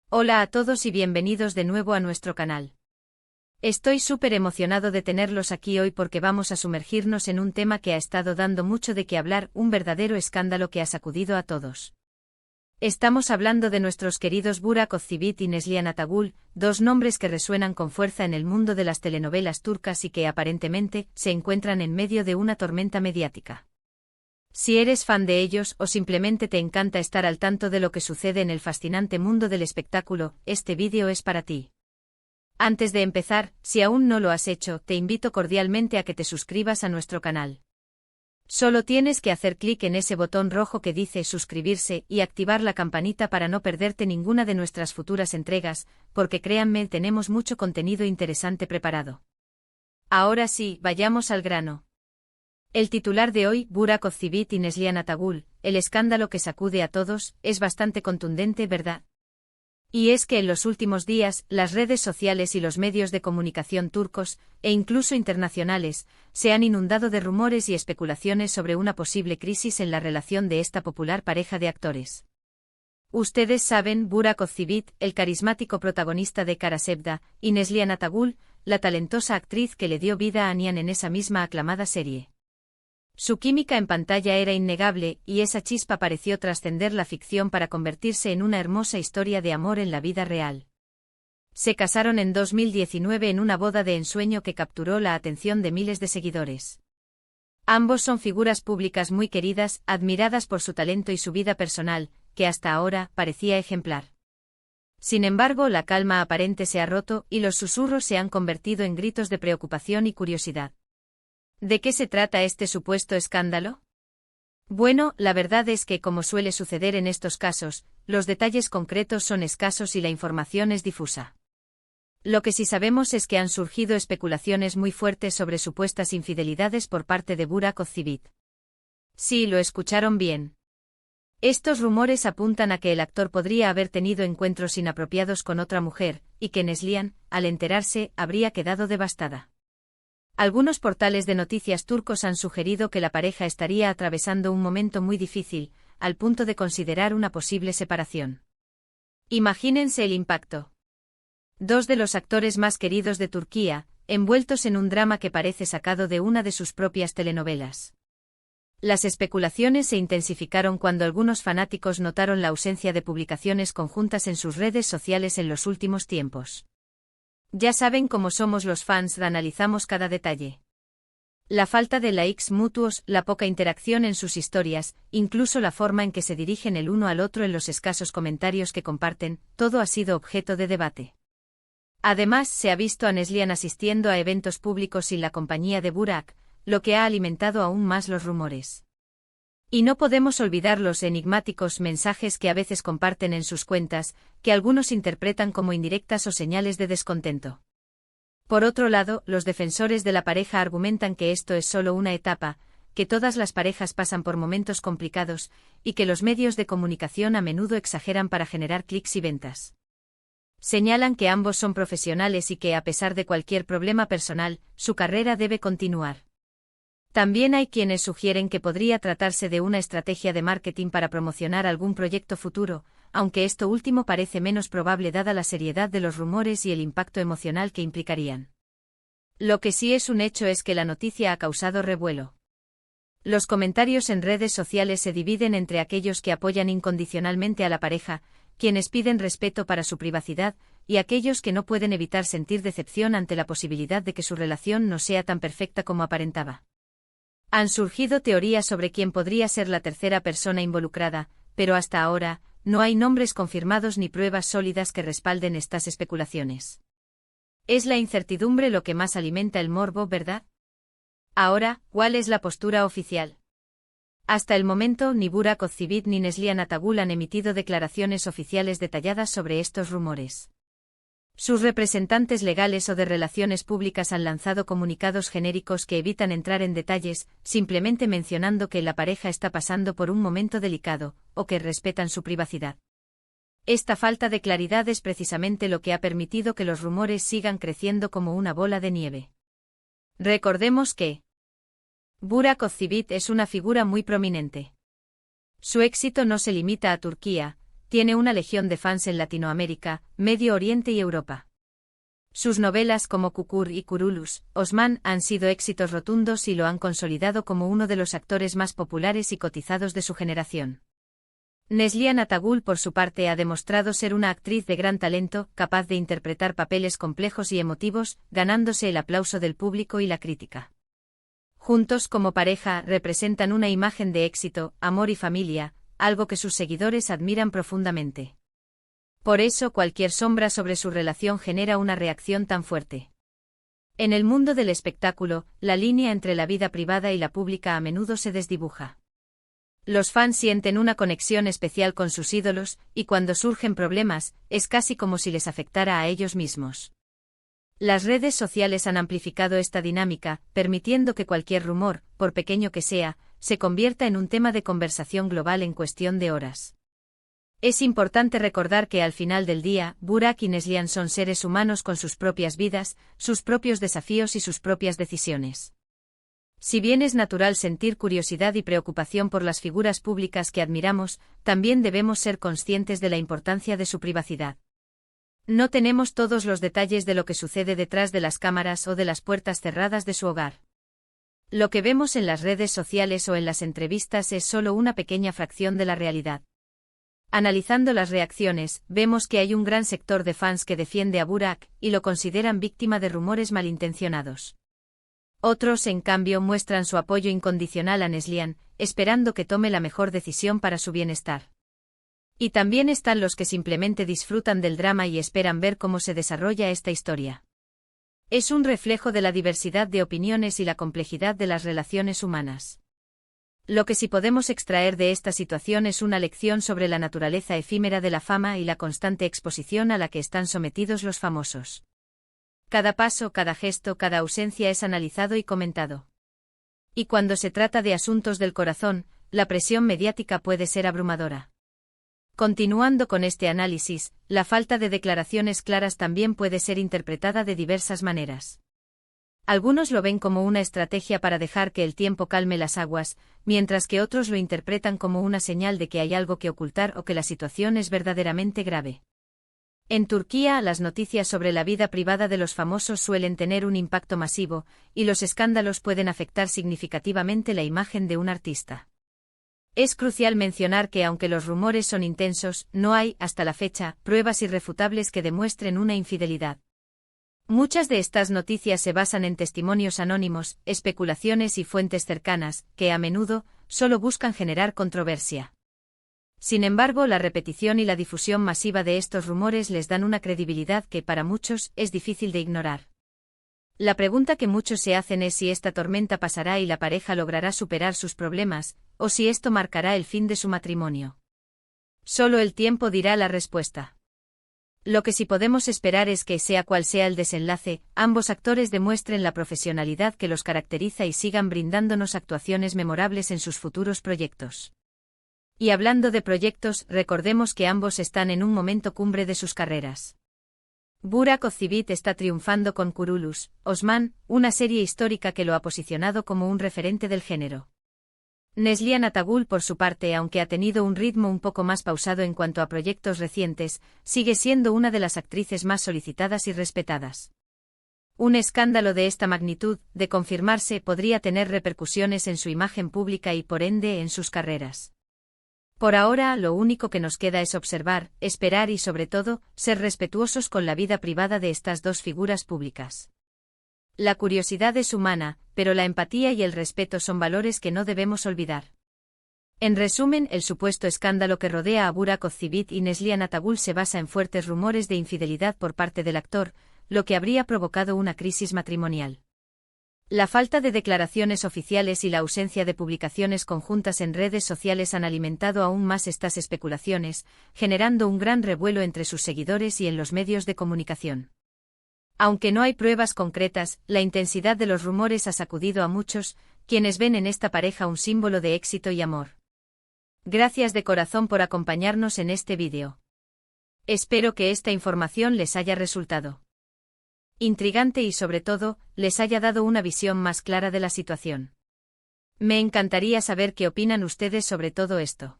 Hola a todos y bienvenidos de nuevo a nuestro canal. Estoy súper emocionado de tenerlos aquí hoy porque vamos a sumergirnos en un tema que ha estado dando mucho de qué hablar, un verdadero escándalo que ha sacudido a todos. Estamos hablando de nuestros queridos Burak Özçivit y Neslihan Atagül, dos nombres que resuenan con fuerza en el mundo de las telenovelas turcas y que aparentemente se encuentran en medio de una tormenta mediática. Si eres fan de ellos o simplemente te encanta estar al tanto de lo que sucede en el fascinante mundo del espectáculo, este vídeo es para ti. Antes de empezar, si aún no lo has hecho, te invito cordialmente a que te suscribas a nuestro canal. Solo tienes que hacer clic en ese botón rojo que dice suscribirse y activar la campanita para no perderte ninguna de nuestras futuras entregas, porque créanme, tenemos mucho contenido interesante preparado. Ahora sí, vayamos al grano. El titular de hoy, Burak Özçivit y Neslihan Atagül, el escándalo que sacude a todos, es bastante contundente, ¿verdad? Y es que en los últimos días, las redes sociales y los medios de comunicación turcos, e incluso internacionales, se han inundado de rumores y especulaciones sobre una posible crisis en la relación de esta popular pareja de actores. Ustedes saben, Burak Özçivit, el carismático protagonista de Kara Sevda, y Neslihan Atagül, la talentosa actriz que le dio vida a Nihan en esa misma aclamada serie. Su química en pantalla era innegable, y esa chispa pareció trascender la ficción para convertirse en una hermosa historia de amor en la vida real. Se casaron en 2019 en una boda de ensueño que capturó la atención de miles de seguidores. Ambos son figuras públicas muy queridas, admiradas por su talento y su vida personal, que hasta ahora parecía ejemplar. Sin embargo, la calma aparente se ha roto y los susurros se han convertido en gritos de preocupación y curiosidad. ¿De qué se trata este supuesto escándalo? Bueno, la verdad es que, como suele suceder en estos casos, los detalles concretos son escasos y la información es difusa. Lo que sí sabemos es que han surgido especulaciones muy fuertes sobre supuestas infidelidades por parte de Burak Özçivit. Sí, lo escucharon bien. Estos rumores apuntan a que el actor podría haber tenido encuentros inapropiados con otra mujer, y que Neslihan, al enterarse, habría quedado devastada. Algunos portales de noticias turcos han sugerido que la pareja estaría atravesando un momento muy difícil, al punto de considerar una posible separación. Imagínense el impacto. Dos de los actores más queridos de Turquía, envueltos en un drama que parece sacado de una de sus propias telenovelas. Las especulaciones se intensificaron cuando algunos fanáticos notaron la ausencia de publicaciones conjuntas en sus redes sociales en los últimos tiempos. Ya saben cómo somos los fans, analizamos cada detalle. La falta de likes mutuos, la poca interacción en sus historias, incluso la forma en que se dirigen el uno al otro en los escasos comentarios que comparten, todo ha sido objeto de debate. Además, se ha visto a Neslihan asistiendo a eventos públicos sin la compañía de Burak, lo que ha alimentado aún más los rumores. Y no podemos olvidar los enigmáticos mensajes que a veces comparten en sus cuentas, que algunos interpretan como indirectas o señales de descontento. Por otro lado, los defensores de la pareja argumentan que esto es solo una etapa, que todas las parejas pasan por momentos complicados, y que los medios de comunicación a menudo exageran para generar clics y ventas. Señalan que ambos son profesionales y que, a pesar de cualquier problema personal, su carrera debe continuar. También hay quienes sugieren que podría tratarse de una estrategia de marketing para promocionar algún proyecto futuro, aunque esto último parece menos probable dada la seriedad de los rumores y el impacto emocional que implicarían. Lo que sí es un hecho es que la noticia ha causado revuelo. Los comentarios en redes sociales se dividen entre aquellos que apoyan incondicionalmente a la pareja, quienes piden respeto para su privacidad, y aquellos que no pueden evitar sentir decepción ante la posibilidad de que su relación no sea tan perfecta como aparentaba. Han surgido teorías sobre quién podría ser la tercera persona involucrada, pero hasta ahora, no hay nombres confirmados ni pruebas sólidas que respalden estas especulaciones. Es la incertidumbre lo que más alimenta el morbo, ¿verdad? Ahora, ¿cuál es la postura oficial? Hasta el momento, ni Burak Özçivit ni Neslihan Atagül han emitido declaraciones oficiales detalladas sobre estos rumores. Sus representantes legales o de relaciones públicas han lanzado comunicados genéricos que evitan entrar en detalles, simplemente mencionando que la pareja está pasando por un momento delicado, o que respetan su privacidad. Esta falta de claridad es precisamente lo que ha permitido que los rumores sigan creciendo como una bola de nieve. Recordemos que Burak Özçivit es una figura muy prominente. Su éxito no se limita a Turquía, tiene una legión de fans en Latinoamérica, Medio Oriente y Europa. Sus novelas como Kukur y Kurulus, Osman han sido éxitos rotundos y lo han consolidado como uno de los actores más populares y cotizados de su generación. Neslihan Atagul, por su parte, ha demostrado ser una actriz de gran talento, capaz de interpretar papeles complejos y emotivos, ganándose el aplauso del público y la crítica. Juntos como pareja representan una imagen de éxito, amor y familia, algo que sus seguidores admiran profundamente. Por eso cualquier sombra sobre su relación genera una reacción tan fuerte. En el mundo del espectáculo, la línea entre la vida privada y la pública a menudo se desdibuja. Los fans sienten una conexión especial con sus ídolos, y cuando surgen problemas, es casi como si les afectara a ellos mismos. Las redes sociales han amplificado esta dinámica, permitiendo que cualquier rumor, por pequeño que sea, se convierta en un tema de conversación global en cuestión de horas. Es importante recordar que al final del día, Burak y Neslihan son seres humanos con sus propias vidas, sus propios desafíos y sus propias decisiones. Si bien es natural sentir curiosidad y preocupación por las figuras públicas que admiramos, también debemos ser conscientes de la importancia de su privacidad. No tenemos todos los detalles de lo que sucede detrás de las cámaras o de las puertas cerradas de su hogar. Lo que vemos en las redes sociales o en las entrevistas es solo una pequeña fracción de la realidad. Analizando las reacciones, vemos que hay un gran sector de fans que defiende a Burak y lo consideran víctima de rumores malintencionados. Otros, en cambio, muestran su apoyo incondicional a Neslihan, esperando que tome la mejor decisión para su bienestar. Y también están los que simplemente disfrutan del drama y esperan ver cómo se desarrolla esta historia. Es un reflejo de la diversidad de opiniones y la complejidad de las relaciones humanas. Lo que sí podemos extraer de esta situación es una lección sobre la naturaleza efímera de la fama y la constante exposición a la que están sometidos los famosos. Cada paso, cada gesto, cada ausencia es analizado y comentado. Y cuando se trata de asuntos del corazón, la presión mediática puede ser abrumadora. Continuando con este análisis, la falta de declaraciones claras también puede ser interpretada de diversas maneras. Algunos lo ven como una estrategia para dejar que el tiempo calme las aguas, mientras que otros lo interpretan como una señal de que hay algo que ocultar o que la situación es verdaderamente grave. En Turquía, las noticias sobre la vida privada de los famosos suelen tener un impacto masivo, y los escándalos pueden afectar significativamente la imagen de un artista. Es crucial mencionar que aunque los rumores son intensos, no hay, hasta la fecha, pruebas irrefutables que demuestren una infidelidad. Muchas de estas noticias se basan en testimonios anónimos, especulaciones y fuentes cercanas, que a menudo solo buscan generar controversia. Sin embargo, la repetición y la difusión masiva de estos rumores les dan una credibilidad que para muchos es difícil de ignorar. La pregunta que muchos se hacen es si esta tormenta pasará y la pareja logrará superar sus problemas, o si esto marcará el fin de su matrimonio. Solo el tiempo dirá la respuesta. Lo que sí podemos esperar es que, sea cual sea el desenlace, ambos actores demuestren la profesionalidad que los caracteriza y sigan brindándonos actuaciones memorables en sus futuros proyectos. Y hablando de proyectos, recordemos que ambos están en un momento cumbre de sus carreras. Burak Özçivit está triunfando con Kurulus, Osman, una serie histórica que lo ha posicionado como un referente del género. Neslihan Atagul, por su parte, aunque ha tenido un ritmo un poco más pausado en cuanto a proyectos recientes, sigue siendo una de las actrices más solicitadas y respetadas. Un escándalo de esta magnitud, de confirmarse, podría tener repercusiones en su imagen pública y por ende en sus carreras. Por ahora, lo único que nos queda es observar, esperar y, sobre todo, ser respetuosos con la vida privada de estas dos figuras públicas. La curiosidad es humana, pero la empatía y el respeto son valores que no debemos olvidar. En resumen, el supuesto escándalo que rodea a Burak Özçivit y Neslihan Atagul se basa en fuertes rumores de infidelidad por parte del actor, lo que habría provocado una crisis matrimonial. La falta de declaraciones oficiales y la ausencia de publicaciones conjuntas en redes sociales han alimentado aún más estas especulaciones, generando un gran revuelo entre sus seguidores y en los medios de comunicación. Aunque no hay pruebas concretas, la intensidad de los rumores ha sacudido a muchos, quienes ven en esta pareja un símbolo de éxito y amor. Gracias de corazón por acompañarnos en este vídeo. Espero que esta información les haya resultado intrigante y, sobre todo, les haya dado una visión más clara de la situación. Me encantaría saber qué opinan ustedes sobre todo esto.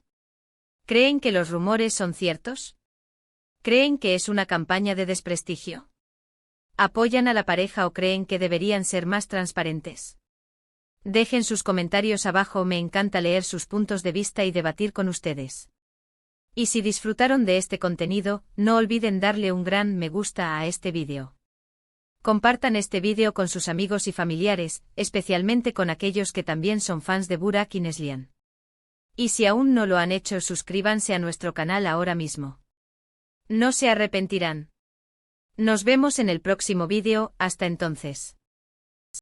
¿Creen que los rumores son ciertos? ¿Creen que es una campaña de desprestigio? ¿Apoyan a la pareja o creen que deberían ser más transparentes? Dejen sus comentarios abajo, me encanta leer sus puntos de vista y debatir con ustedes. Y si disfrutaron de este contenido, no olviden darle un gran me gusta a este vídeo. Compartan este vídeo con sus amigos y familiares, especialmente con aquellos que también son fans de Burak y Neslihan. Y si aún no lo han hecho, suscríbanse a nuestro canal ahora mismo. No se arrepentirán. Nos vemos en el próximo vídeo, hasta entonces.